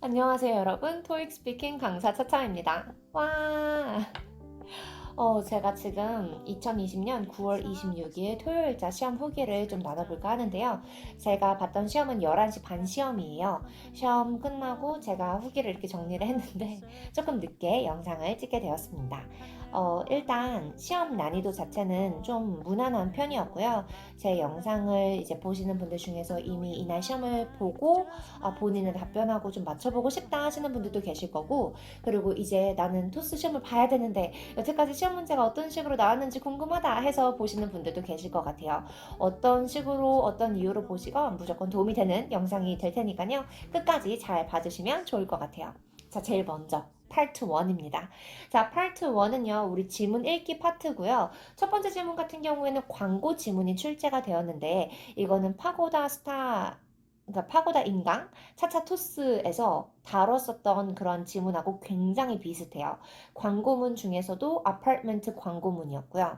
안녕하세요, 여러분. 토익 스피킹 강사 차차입니다. 와! 제가 지금 2020년 9월 26일 토요일자 시험 후기를 좀 나눠볼까 하는데요. 제가 봤던 시험은 11시 반 시험이에요. 시험 끝나고 제가 후기를 이렇게 정리를 했는데 조금 늦게 영상을 찍게 되었습니다. 일단 시험 난이도 자체는 좀 무난한 편이었고요. 제 영상을 이제 보시는 분들 중에서 이미 이날 시험을 보고 본인은 답변하고 좀 맞춰보고 싶다 하시는 분들도 계실 거고, 그리고 이제 나는 토스 시험을 봐야 되는데 여태까지 시험 문제가 어떤 식으로 나왔는지 궁금하다 해서 보시는 분들도 계실 것 같아요. 어떤 식으로 어떤 이유로 보시건 무조건 도움이 되는 영상이 될 테니까요. 끝까지 잘 봐주시면 좋을 것 같아요. 자, 제일 먼저 파트 1입니다. 자, 파트 1은요, 우리 지문 읽기 파트고요. 첫 번째 지문 같은 경우에는 광고 지문이 출제가 되었는데, 이거는 파고다 스타, 그러니까 파고다 인강, 차차토스에서 다뤘었던 그런 지문하고 굉장히 비슷해요. 광고문 중에서도 아파트먼트 광고문이었고요.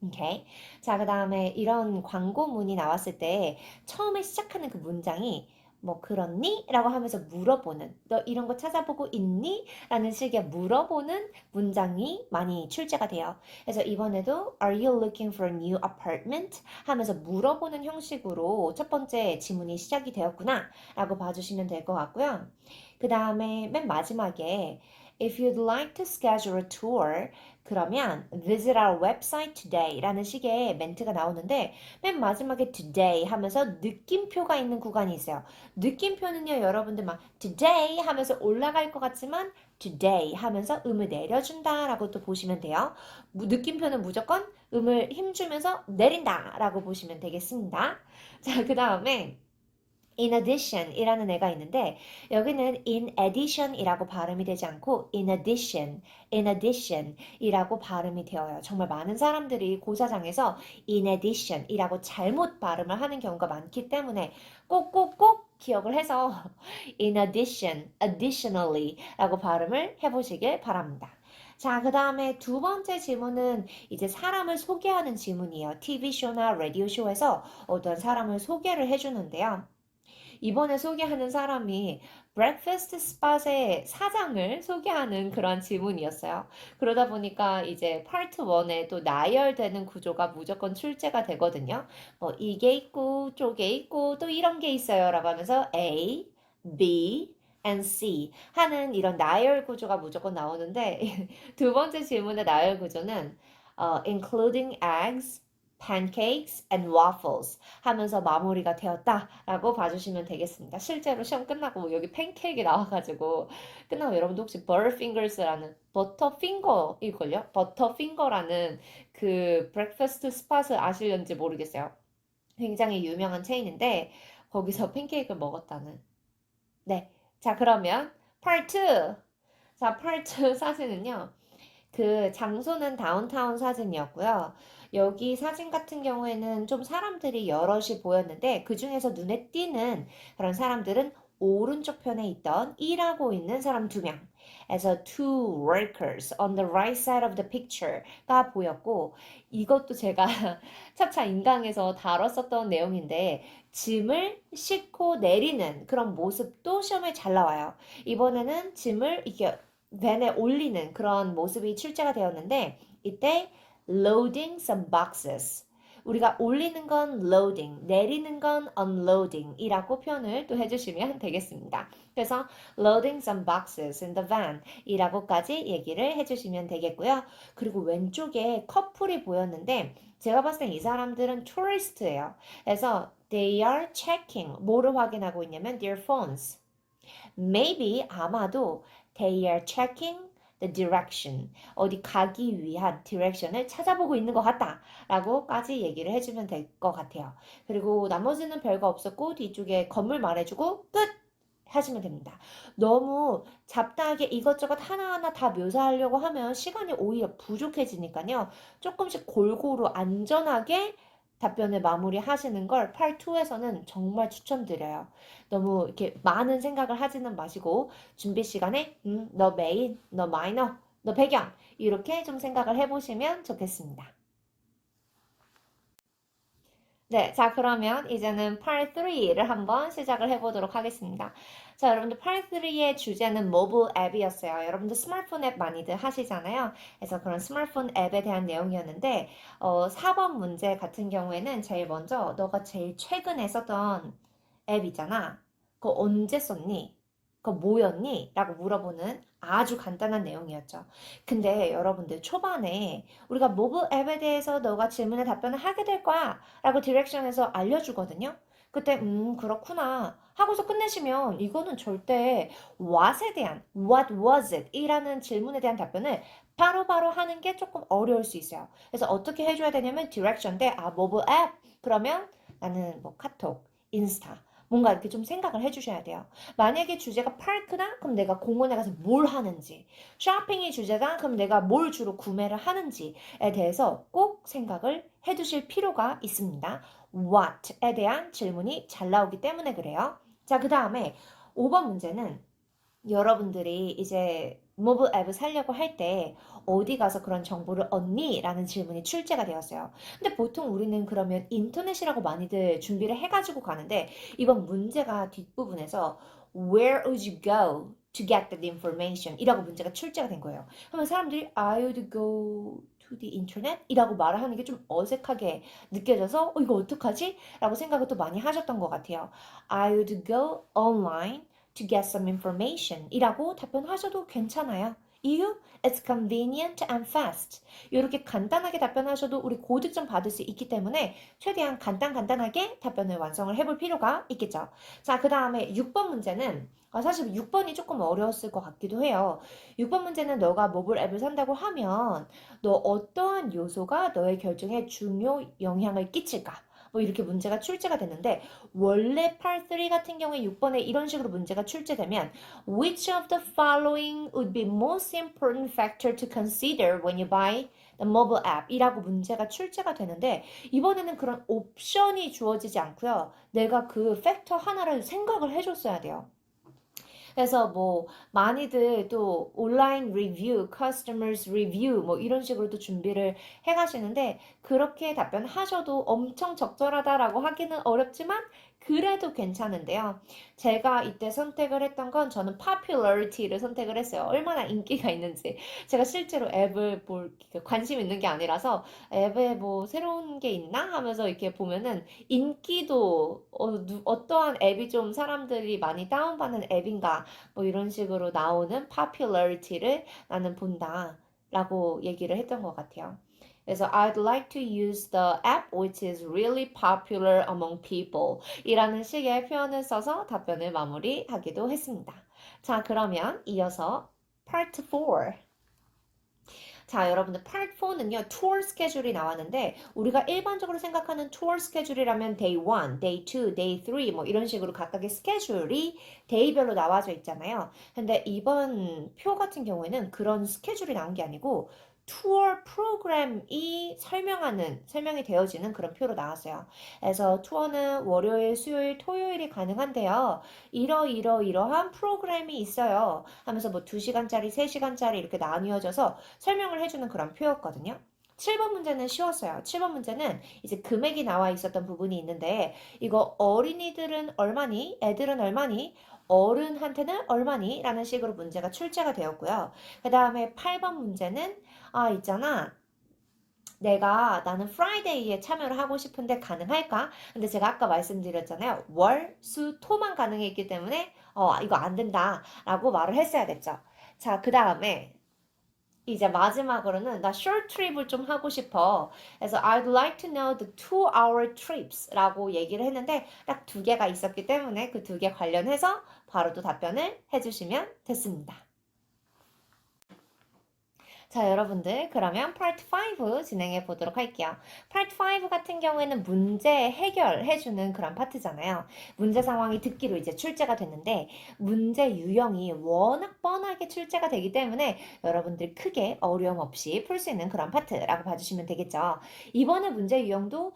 오케이. 자, 그 다음에 이런 광고문이 나왔을 때 처음에 시작하는 그 문장이 뭐 그렇니? 라고 하면서 물어보는, 너 이런 거 찾아보고 있니? 라는 식의 물어보는 문장이 많이 출제가 돼요. 그래서 이번에도 Are you looking for a new apartment? 하면서 물어보는 형식으로 첫 번째 지문이 시작이 되었구나 라고 봐주시면 될 것 같고요. 그 다음에 맨 마지막에 If you'd like to schedule a tour, 그러면 visit our website today 라는 식의 멘트가 나오는데, 맨 마지막에 today 하면서 느낌표가 있는 구간이 있어요. 느낌표는요, 여러분들 막 today 하면서 올라갈 것 같지만 today 하면서 음을 내려준다 라고 또 보시면 돼요. 느낌표는 무조건 음을 힘주면서 내린다 라고 보시면 되겠습니다. 자, 그 다음에 in addition 이라는 애가 있는데, 여기는 in addition 이라고 발음이 되지 않고 in addition 이라고 발음이 되어요. 정말 많은 사람들이 고사장에서 in addition 이라고 잘못 발음을 하는 경우가 많기 때문에 꼭꼭꼭 기억을 해서 in addition, additionally 라고 발음을 해보시길 바랍니다. 자, 그 다음에 두 번째 지문은 이제 사람을 소개하는 지문이에요. TV쇼나 라디오쇼에서 어떤 사람을 소개를 해주는데요. 이번에 소개하는 사람이 브렉퍼스트 스팟의 사장을 소개하는 그런 지문이었어요. 그러다 보니까 이제 파트 1에 또 나열되는 구조가 무조건 출제가 되거든요. 뭐 이게 있고 저게 있고 또 이런 게 있어요 라고 하면서 A, B, and C 하는 이런 나열 구조가 무조건 나오는데 두 번째 질문의 나열 구조는 including eggs, pancakes and waffles 하면서 마무리가 되었다라고 봐주시면 되겠습니다. 실제로 시험 끝나고 여기 팬케이크 나와가지고 끝나고 여러분도 혹시 버터핑거스라는 버터핑거일걸요? 버터핑거라는 그 브렉퍼스트 스팟을 아실는지 모르겠어요. 굉장히 유명한 체인인데 거기서 팬케이크를 먹었다는. 네. 자, 그러면 파트 2. 자, 파트 사진은요. 그 장소는 다운타운 사진이었고요. 여기 사진 같은 경우에는 좀 사람들이 여럿이 보였는데 그 중에서 눈에 띄는 그런 사람들은 오른쪽 편에 있던 일하고 있는 사람 2명. 에서 two workers on the right side of the picture가 보였고, 이것도 제가 차차 인강에서 다뤘었던 내용인데 짐을 싣고 내리는 그런 모습도 시험에 잘 나와요. 이번에는 짐을 이렇게 밴에 올리는 그런 모습이 출제가 되었는데, 이때 loading some boxes, 우리가 올리는 건 loading, 내리는 건 unloading 이라고 표현을 또 해주시면 되겠습니다. 그래서 loading some boxes in the van 이라고까지 얘기를 해주시면 되겠고요. 그리고 왼쪽에 커플이 보였는데 제가 봤을 땐 이 사람들은 tourist예요. 그래서 they are checking, 뭐를 확인하고 있냐면 their phones. Maybe 아마도 they are checking the direction. 어디 가기 위한 direction을 찾아보고 있는 것 같다. 라고까지 얘기를 해주면 될 것 같아요. 그리고 나머지는 별거 없었고 뒤쪽에 건물 말해주고 끝! 하시면 됩니다. 너무 잡다하게 이것저것 하나하나 다 묘사하려고 하면 시간이 오히려 부족해지니까요. 조금씩 골고루 안전하게 답변을 마무리하시는 걸 팔2에서는 정말 추천드려요. 너무 이렇게 많은 생각을 하지는 마시고 준비 시간에 너 메인, 너 마이너, 너 배경 이렇게 좀 생각을 해보시면 좋겠습니다. 네, 자, 그러면 이제는 Part 3를 한번 시작을 해보도록 하겠습니다. 자, 여러분들 Part 3의 주제는 모바일 앱이었어요. 여러분들 스마트폰 앱 많이들 하시잖아요. 그래서 그런 스마트폰 앱에 대한 내용이었는데, 4번 문제 같은 경우에는 제일 먼저 너가 제일 최근에 썼던 앱이잖아. 그거 언제 썼니? 그거 뭐였니? 라고 물어보는 아주 간단한 내용이었죠. 근데 여러분들 초반에 우리가 모바일 앱에 대해서 너가 질문에 답변을 하게 될 거야 라고 디렉션에서 알려주거든요. 그때 그렇구나 하고서 끝내시면 이거는 절대 what에 대한 what was it 이라는 질문에 대한 답변을 바로바로 하는 게 조금 어려울 수 있어요. 그래서 어떻게 해줘야 되냐면 디렉션 때 모바일 앱 그러면 나는 뭐 카톡, 인스타 뭔가 이렇게 좀 생각을 해주셔야 돼요. 만약에 주제가 파크다? 그럼 내가 공원에 가서 뭘 하는지, 쇼핑이 주제다? 그럼 내가 뭘 주로 구매를 하는지에 대해서 꼭 생각을 해두실 필요가 있습니다. What에 대한 질문이 잘 나오기 때문에 그래요. 자, 그 다음에 5번 문제는 여러분들이 이제 모바일 앱을 사려고 할 때 어디 가서 그런 정보를 얻니? 라는 질문이 출제가 되었어요. 근데 보통 우리는 그러면 인터넷이라고 많이들 준비를 해가지고 가는데 이번 문제가 뒷부분에서 Where would you go to get that information? 이라고 문제가 출제가 된 거예요. 그러면 사람들이 I would go to the internet? 이라고 말을 하는 게 좀 어색하게 느껴져서 이거 어떡하지? 라고 생각을 또 많이 하셨던 것 같아요. I would go online to get some information 이라고 답변하셔도 괜찮아요. 이유? It's convenient and fast. 이렇게 간단하게 답변하셔도 우리 고득점 받을 수 있기 때문에 최대한 간단하게 답변을 완성을 해볼 필요가 있겠죠. 자, 그 다음에 6번 문제는 사실 6번이 조금 어려웠을 것 같기도 해요. 6번 문제는 너가 모바일 앱을 산다고 하면 너 어떠한 요소가 너의 결정에 중요 영향을 끼칠까? 뭐 이렇게 문제가 출제가 됐는데 원래 Part 3 같은 경우에 6번에 이런 식으로 문제가 출제되면 Which of the following would be most important factor to consider when you buy the mobile app? 이라고 문제가 출제가 되는데 이번에는 그런 옵션이 주어지지 않고요. 내가 그 팩터 하나를 생각을 해줬어야 돼요. 그래서 뭐 많이들 또 온라인 리뷰, customers review 뭐 이런 식으로 또 준비를 해 가시는데 그렇게 답변하셔도 엄청 적절하다라고 하기는 어렵지만 그래도 괜찮은데요. 제가 이때 선택을 했던 건 저는 popularity를 선택을 했어요. 얼마나 인기가 있는지. 제가 실제로 앱을 볼 관심 있는 게 아니라서 앱에 뭐 새로운 게 있나 하면서 이렇게 보면은 인기도 어떠한 앱이 좀 사람들이 많이 다운받는 앱인가 뭐 이런 식으로 나오는 popularity를 나는 본다 라고 얘기를 했던 것 같아요. 그래서 I'd like to use the app which is really popular among people 이라는 식의 표현을 써서 답변을 마무리하기도 했습니다. 자, 그러면 이어서 Part 4 자, 여러분들 Part 4는요, 투어 스케줄이 나왔는데 우리가 일반적으로 생각하는 투어 스케줄이라면 Day 1, Day 2, Day 3 뭐 이런 식으로 각각의 스케줄이 데이별로 나와져 있잖아요. 근데 이번 표 같은 경우에는 그런 스케줄이 나온 게 아니고 투어 프로그램이 설명이 되어지는 그런 표로 나왔어요. 그래서 투어는 월요일, 수요일, 토요일이 가능한데요. 이러한 프로그램이 있어요. 하면서 뭐 2시간짜리, 3시간짜리 이렇게 나뉘어져서 설명을 해주는 그런 표였거든요. 7번 문제는 쉬웠어요. 7번 문제는 이제 금액이 나와 있었던 부분이 있는데 이거 어린이들은 얼마니? 애들은 얼마니? 어른한테는 얼마니? 라는 식으로 문제가 출제가 되었고요. 그 다음에 8번 문제는 있잖아. 나는 프라이데이에 참여를 하고 싶은데 가능할까? 근데 제가 아까 말씀드렸잖아요. 월, 수, 토만 가능했기 때문에 이거 안 된다라고 말을 했어야 됐죠. 자, 그 다음에 이제 마지막으로는 나 short trip을 좀 하고 싶어. 그래서 I'd like to know the 2-hour trips 라고 얘기를 했는데 딱 2개가 있었기 때문에 그 2개 관련해서 바로 또 답변을 해주시면 됐습니다. 자, 여러분들, 그러면 Part 5 진행해 보도록 할게요. Part 5 같은 경우에는 문제 해결해주는 그런 파트잖아요. 문제 상황이 듣기로 이제 출제가 됐는데, 문제 유형이 워낙 뻔하게 출제가 되기 때문에 여러분들 크게 어려움 없이 풀 수 있는 그런 파트라고 봐주시면 되겠죠. 이번에 문제 유형도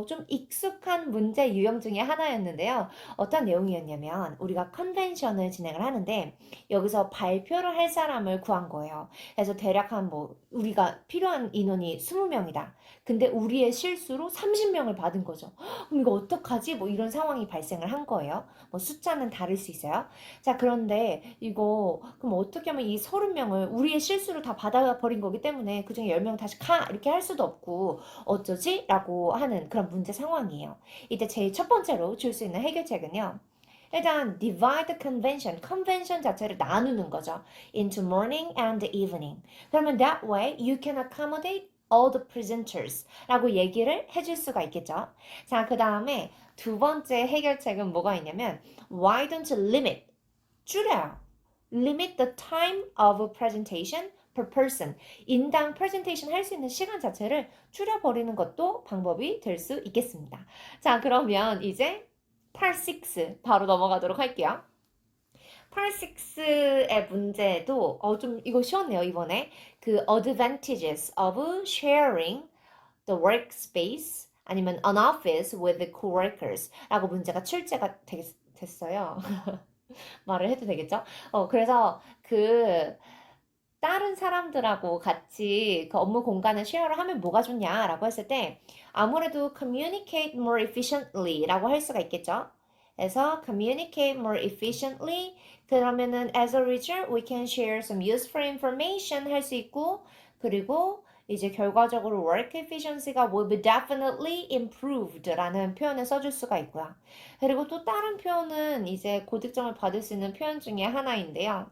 좀 익숙한 문제 유형 중에 하나였는데요. 어떤 내용이었냐면, 우리가 컨벤션을 진행을 하는데, 여기서 발표를 할 사람을 구한 거예요. 그래서 대략 한 일단 뭐 우리가 필요한 인원이 20명이다. 근데 우리의 실수로 30명을 받은 거죠. 그럼 이거 어떡하지? 뭐 이런 상황이 발생을 한 거예요. 뭐 숫자는 다를 수 있어요. 자, 그런데 이거 그럼 어떻게 하면 이 30명을 우리의 실수로 다 받아버린 거기 때문에 그중에 10명 다시 가! 이렇게 할 수도 없고 어쩌지? 라고 하는 그런 문제 상황이에요. 이때 제일 첫 번째로 줄 수 있는 해결책은요. 일단 divide the convention, convention 자체를 나누는 거죠. into morning and evening. 그러면 that way you can accommodate all the presenters 라고 얘기를 해줄 수가 있겠죠. 자, 그 다음에 두 번째 해결책은 뭐가 있냐면 why don't you limit, 줄여요. limit the time of presentation per person. 인당 presentation 할 수 있는 시간 자체를 줄여버리는 것도 방법이 될 수 있겠습니다. 자, 그러면 이제 Part 6 바로 넘어가도록 할게요. Part 6의 문제도 좀 이거 쉬웠네요, 이번에. 그 advantages of sharing the workspace 아니면 an office with the coworkers 라고 문제가 출제가 됐어요. 말을 해도 되겠죠? 그래서 그 다른 사람들하고 같이 그 업무 공간을 쉐어를 하면 뭐가 좋냐라고 했을 때 아무래도 communicate more efficiently 라고 할 수가 있겠죠. 그래서 communicate more efficiently 그러면은 as a result we can share some useful information 할 수 있고 그리고 이제 결과적으로 work efficiency가 will be definitely improved 라는 표현을 써줄 수가 있고요. 그리고 또 다른 표현은 이제 고득점을 받을 수 있는 표현 중에 하나인데요.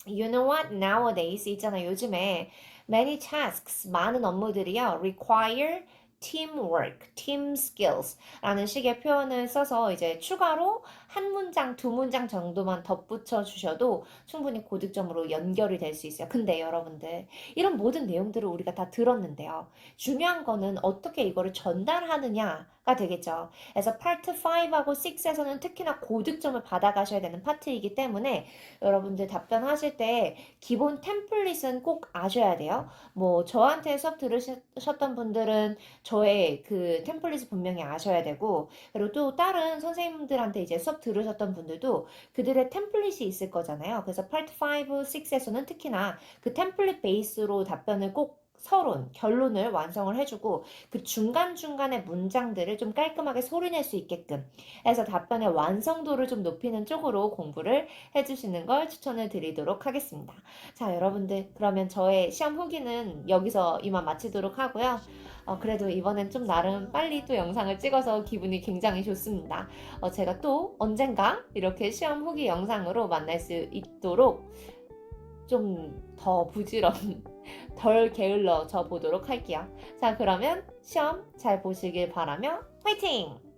You know what? Nowadays 있잖아. 요즘에 many tasks, 많은 업무들이요. require teamwork, team skills 라는 식의 표현을 써서 이제 추가로 한 문장, 두 문장 정도만 덧붙여 주셔도 충분히 고득점으로 연결이 될 수 있어요. 근데 여러분들, 이런 모든 내용들을 우리가 다 들었는데요. 중요한 거는 어떻게 이거를 전달하느냐가 되겠죠. 그래서 파트 5하고 6에서는 특히나 고득점을 받아가셔야 되는 파트이기 때문에 여러분들 답변하실 때 기본 템플릿은 꼭 아셔야 돼요. 뭐 저한테 수업 들으셨던 분들은 저의 그 템플릿을 분명히 아셔야 되고 그리고 또 다른 선생님들한테 이제 수업 들으셨던 분들도 그들의 템플릿이 있을 거잖아요. 그래서 파트 5, 6에서는 특히나 그 템플릿 베이스로 답변을 꼭 서론, 결론을 완성을 해주고 그 중간중간의 문장들을 좀 깔끔하게 소리낼 수 있게끔 해서 답변의 완성도를 좀 높이는 쪽으로 공부를 해주시는 걸 추천을 드리도록 하겠습니다. 자, 여러분들 그러면 저의 시험 후기는 여기서 이만 마치도록 하고요. 그래도 이번엔 좀 나름 빨리 또 영상을 찍어서 기분이 굉장히 좋습니다. 제가 또 언젠가 이렇게 시험 후기 영상으로 만날 수 있도록 좀 더 부지런, 덜 게을러져 보도록 할게요. 자, 그러면 시험 잘 보시길 바라며 화이팅!